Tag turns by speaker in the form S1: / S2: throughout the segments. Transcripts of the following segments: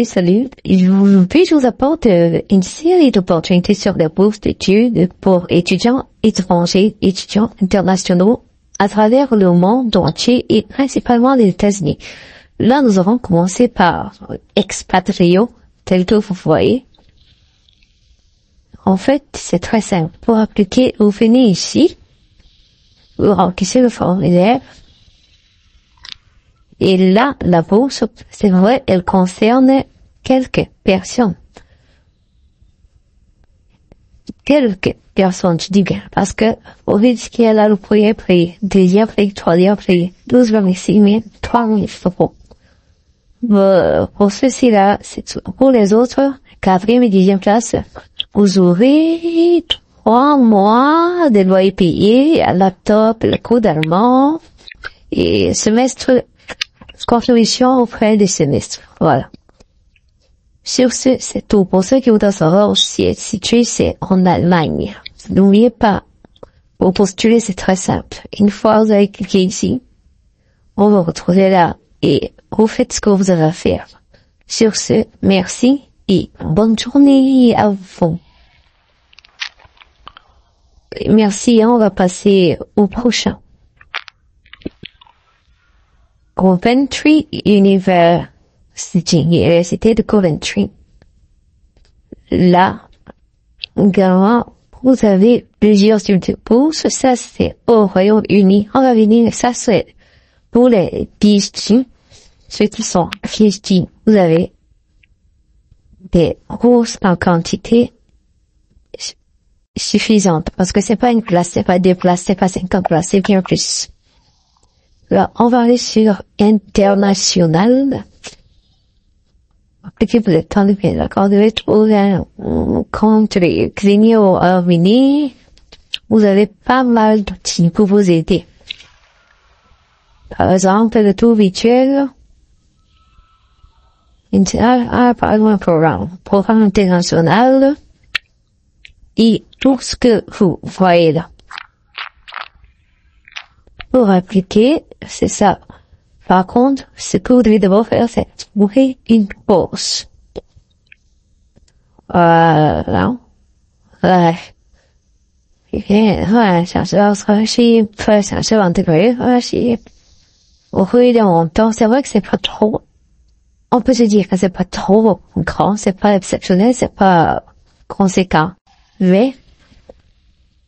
S1: Salut. Puis je vous apporte une série d'opportunités sur les bourses d'études pour étudiants étrangers, étudiants internationaux à travers le monde entier et principalement les États-Unis. Là, nous aurons commencé par Expatrio, tel que vous voyez. En fait, c'est très simple. Pour appliquer, vous venez ici, vous remplissez le formulaire. Et là, la bourse, c'est vrai, elle concerne quelques personnes. Quelques personnes, je dis bien, parce que, au risque qu'il y a là le premier prix, deuxième prix, troisième prix, 12,6 000, 3 000 euros. Pour ceux-ci-là, c'est tout. Pour les autres, quatrième et dixième place, vous aurez 3 mois de loyer payé, un laptop, le cours d'allemand, et semestre contribution auprès des semestres. Voilà. Sur ce, c'est tout. Pour ceux qui voudraient savoir où c'est situé, c'est en Allemagne. N'oubliez pas, pour postuler, c'est très simple. Une fois vous avez cliqué ici, on va retrouver là et vous faites ce que vous avez à faire. Sur ce, merci et bonne journée à vous. Merci, on va passer au prochain. Coventry Université de Coventry. Là, également, vous avez plusieurs types de bourses. Ça, c'est au Royaume-Uni. On va venir, ça, c'est pour les PhD. Ceux qui sont PhD, vous avez des bourses en quantité suffisante. Parce que c'est pas une classe, c'est pas 2 places, c'est pas 50 places, c'est bien plus. Là, on va aller sur international. Appliquez pour le temps de bien, d'accord? Vous devez trouver un compte clinique au Royaume-Uni. Vous avez pas mal d'outils pour vous aider. Par exemple, le tour virtuel. Par exemple, programme international. Et tout ce que vous voyez là. Pour appliquer, c'est ça. Par contre, ce que vous devez d'abord faire, c'est trouver une bourse. Voilà. Ouais, chercheur intégré, au fil de mon temps, c'est vrai que c'est pas trop, on peut se dire que c'est pas trop grand, c'est pas exceptionnel, c'est pas conséquent. Mais,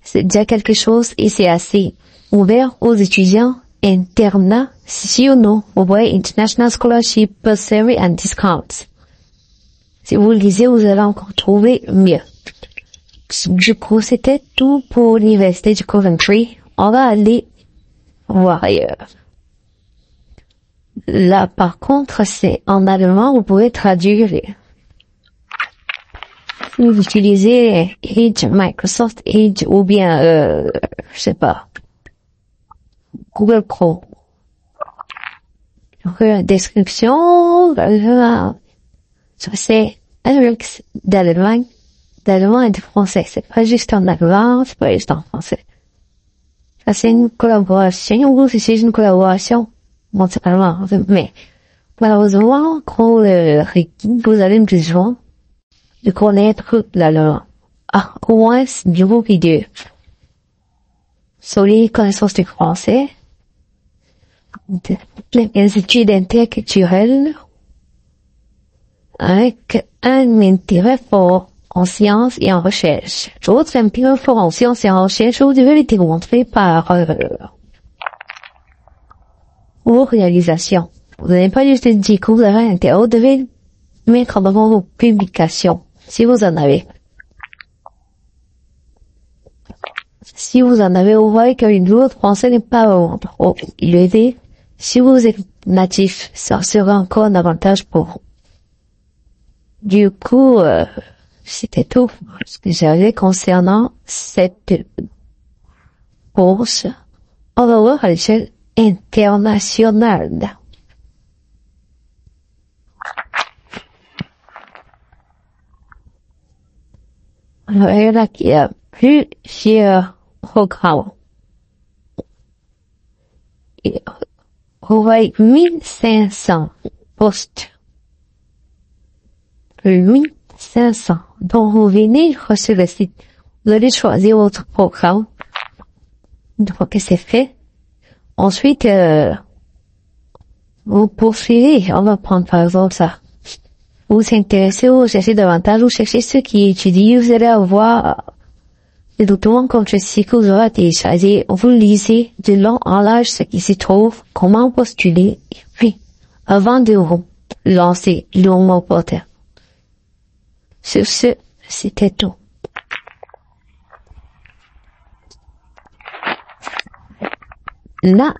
S1: c'est déjà quelque chose et c'est assez ouvert aux étudiants internationaux. Vous voyez, International Scholarship, Bursary and Discounts. Si vous le lisez, vous allez encore trouver mieux. Du coup, c'était tout pour l'université de Coventry. On va aller voir ailleurs. Là, par contre, c'est en allemand, vous pouvez traduire. Vous utilisez Edge, Microsoft Edge ou bien, je sais pas, Google Chrome. Donc, description, c'est un mix d'allemand et de français. C'est pas juste en allemand, c'est pas juste en français. Ça, c'est une collaboration, c'est une collaboration, bon, c'est allemand, mais, malheureusement, quand vous avez besoin de connaître la langue. Au moins, niveau vidéo. Sur les connaissances du français, les études interculturelles, avec un intérêt fort en sciences et en recherche. D'autres intérêts forts en sciences et en recherche, vous devez les démontrer par vos réalisations. Vous n'avez pas juste dit que vous avez un intérêt, vous devez mettre en avant vos publications, si vous en avez. Si vous en avez, vous voyez que le niveau de français n'est pas trop élevé. Si vous êtes natif, ça sera encore un avantage pour vous. Du coup, c'était tout ce que j'avais concernant cette bourse. On va voir à l'échelle internationale. Alors, il y en a qui a plusieurs programmes. Et vous voyez 1500 postes 8500. Donc, vous venez sur le site. Vous allez choisir votre programme. Une fois que c'est fait. Ensuite, vous poursuivez. On va prendre par exemple ça. Vous vous intéressez, vous cherchez davantage, vous cherchez ceux qui étudient, vous allez avoir les documents comme ceci que vous aurez téléchargé. Vous lisez de long en large ce qui s'y trouve, comment postuler, et puis, avant de vous lancer le mot porteur. Sur ce, c'était tout. Là,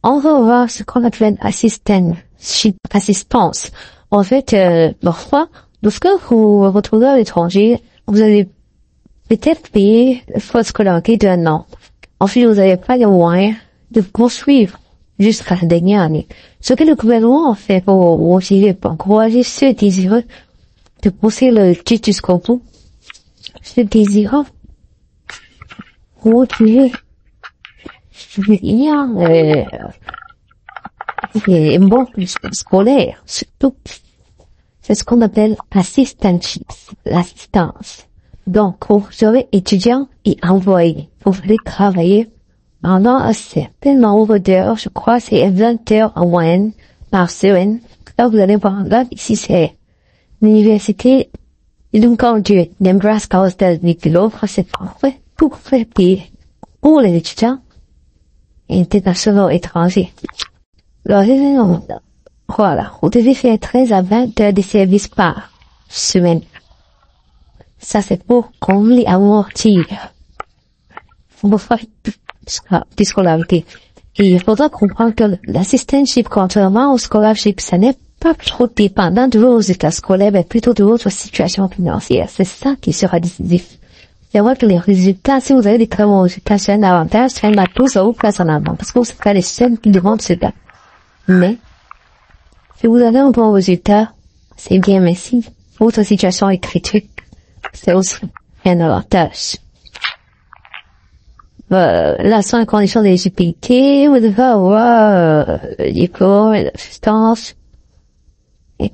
S1: on va voir ce qu'on appelle assistance. En fait, parfois, lorsque vous vous retrouvez à l'étranger, vous allez peut-être payer votre scolarité d'un an. Ensuite, vous n'avez pas les moyens de poursuivre jusqu'à la dernière année. Ce que le gouvernement a fait pour vous motiver, pour encourager ceux désireux de poursuivre le titre jusqu'au bout, ceux désireux motiver et bon scolaire, surtout. C'est ce qu'on appelle l'assistance. Donc, vous serez étudiant et envoyé. Vous allez travailler pendant un certain nombre d'heures, je crois c'est 20 heures en moyenne par semaine. Là, vous allez voir, là, ici c'est l'université Lincoln Nebraska aux États-Unis qui l'offre, c'est parfait pour faire payer pour les étudiants internationaux étrangers. Voilà, vous devez faire 13 à 20 heures de service par semaine. Ça, c'est pour combler amortir vos frais de scolarité. Et il faudra comprendre que l'assistantship, contrairement au scholarship, ça n'est pas trop dépendant de vos états scolaires, mais plutôt de votre situation financière. C'est ça qui sera décisif. C'est vrai que les résultats, si vous avez des très bons résultats, c'est un avantage, c'est un atout, ça vous place en avant, parce que vous serez les seuls qui demandent cela. Mais, si vous avez un bon résultat, c'est bien, mais si votre situation est critique, c'est aussi un avantage. Là, sans les conditions d'éligibilité, vous devez avoir diplôme et d'assistance. Et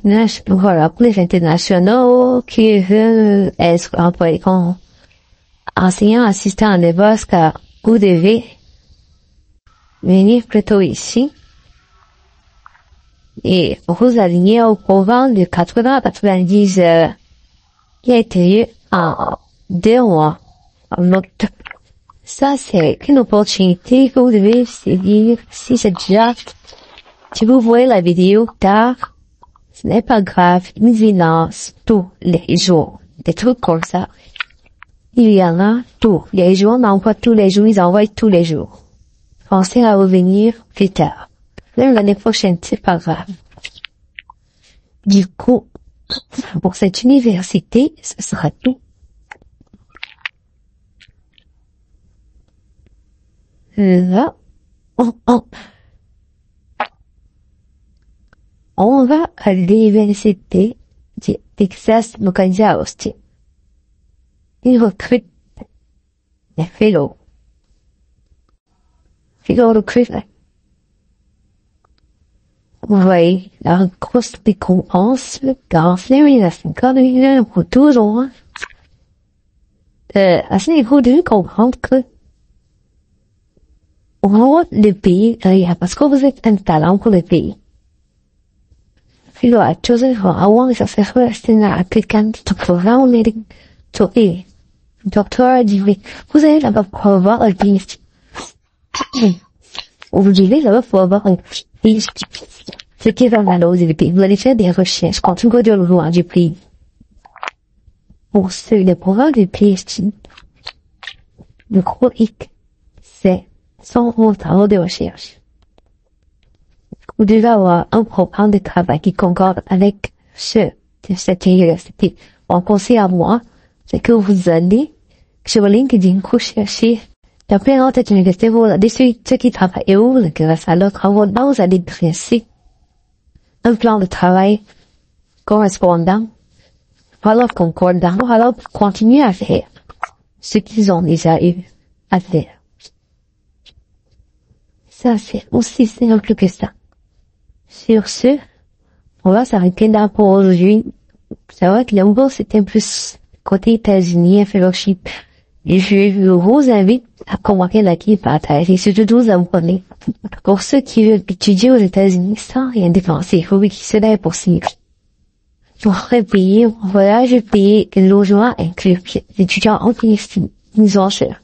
S1: voilà, pour les internationaux qui veulent être employés comme enseignants assistants en Nebraska, vous devez venir plutôt ici et vous aligner au programme de 80 à 90 heures qui a été eu en 2 mois. Ça, c'est une opportunité que vous devez saisir si c'est déjà, si vous voyez la vidéo tard, ce n'est pas grave, ils y lancent tous les jours. Des trucs comme ça. Il y en a tous les jours, on envoie tous les jours, ils envoient tous les jours. Pensez à revenir plus tard. Même l'année prochaine, c'est pas grave. Du coup, pour cette université, ce sera tout. Là, on va à l'université du Texas localisée à Austin. Ils recrutent des fellows. Fellow recruitment. Vous voyez, la grosse récompense, le garçon, il a 50 millions pour toujours, hein. À ce niveau, vous devez comprendre que on va le pays, parce que vous êtes un talent pour le pays. Fellow a chosen for our successful student applicant to program leading to a doctoral degree. Vous allez là-bas pour avoir un PhD. Vous devez là-bas pour avoir un PhD. Ce qui va valoriser le pays. Vous allez faire des recherches quand vous de loin du pays. Pour ceux, les programmes de PhD, le gros hic, c'est sans vos travaux de recherche. Vous devez avoir un programme de travail qui concorde avec ceux de cette université. Mon conseil à moi, c'est que vous allez sur LinkedIn chercher d'après dans cette université, vous allez ceux qui travaillent et où, grâce à leurs travaux, là vous allez dresser un plan de travail correspondant, alors concordant, alors continuer à faire ce qu'ils ont déjà eu à faire. Ça, c'est aussi simple que ça. Sur ce, on va s'arrêter là pour aujourd'hui. C'est vrai que l'amour, c'était plus côté États-Unis, fellowship. Et je vous invite à convaincre la qui partage, et surtout vous abonner. Pour ceux qui veulent étudier aux États-Unis sans rien dépenser, oui, cela est possible. J'aurais payé mon voyage, payé le logement inclus. Les étudiants ont payé, ils ont cher.